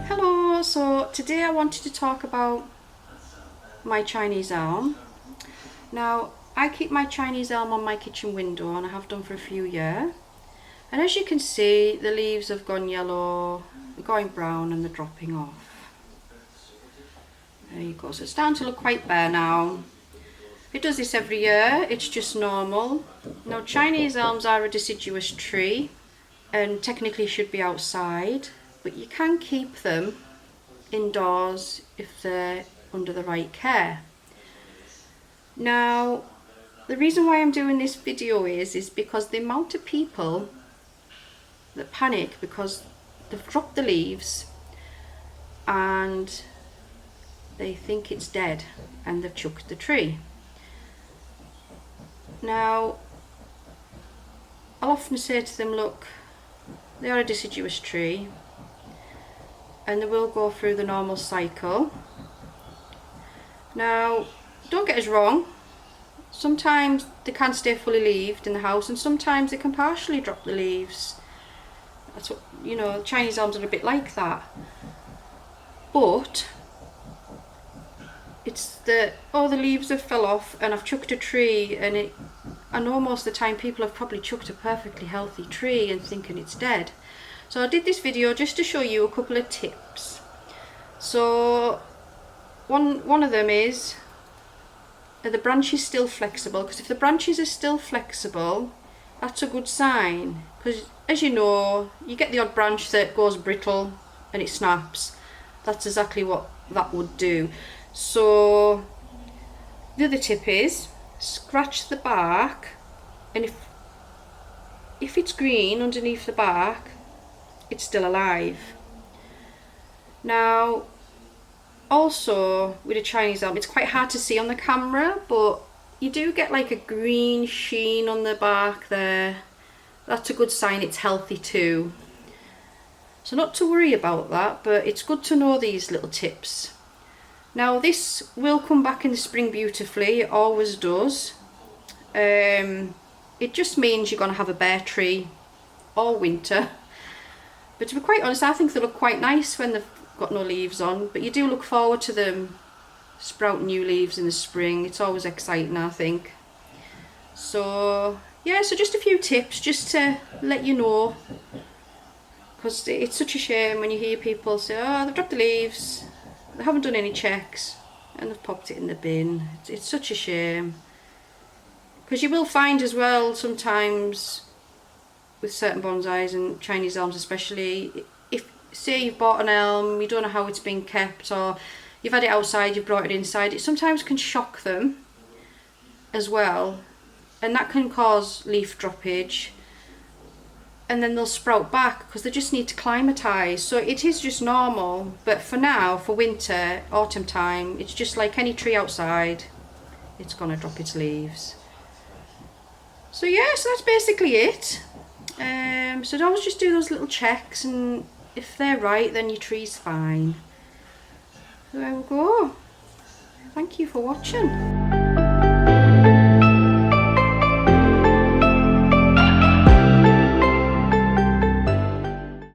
Hello, so today I wanted to talk about my Chinese elm. Now, I keep my Chinese elm on my kitchen window and I have done for a few years. And as you can see, the leaves have gone yellow, they're going brown and they're dropping off. There you go, so it's starting to look quite bare now. It does this every year, it's just normal. Now, Chinese elms are a deciduous tree and technically should be outside, but you can keep them indoors if they're under the right care. Now, the reason why I'm doing this video is because the amount of people that panic because they've dropped the leaves and they think it's dead and they've chucked the tree. Now, I'll often say to them, look, they are a deciduous tree and they will go through the normal cycle. Now, don't get us wrong, sometimes they can stay fully leaved in the house and sometimes they can partially drop the leaves. That's what, you know, Chinese elms are a bit like that. But it's the, oh, the leaves have fell off and I've chucked a tree, and I know most of the time people have probably chucked a perfectly healthy tree and thinking it's dead. So I did this video just to show you a couple of tips. So one of them is, are the branches still flexible? Because if the branches are still flexible, that's a good sign. Because as you know, you get the odd branch that goes brittle and it snaps. That's exactly what that would do. So the other tip is scratch the bark, and if it's green underneath the bark, it's still alive. Now, also with a Chinese elm, it's quite hard to see on the camera, but you do get like a green sheen on the bark there. That's a good sign it's healthy too. So not to worry about that, but it's good to know these little tips. Now, this will come back in the spring beautifully, it always does. It just means you're going to have a bare tree all winter. But to be quite honest, I think they look quite nice when they've got no leaves on, but you do look forward to them sprouting new leaves in the spring. It's always exciting, I think. So yeah, so just a few tips just to let you know, because it's such a shame when you hear people say, oh, they've dropped the leaves, they haven't done any checks and they've popped it in the bin. It's such a shame, because you will find as well sometimes with certain bonsais and Chinese elms especially, if say you've bought an elm, you don't know how it's been kept, or you've had it outside, you've brought it inside, it sometimes can shock them as well, and that can cause leaf droppage, and then they'll sprout back because they just need to climatise. So it is just normal, but for now, for winter, autumn time, it's just like any tree outside, it's gonna drop its leaves. So yeah, so that's basically it. So always just do those little checks, and if they're right, then your tree's fine. So there we go. Thank you for watching.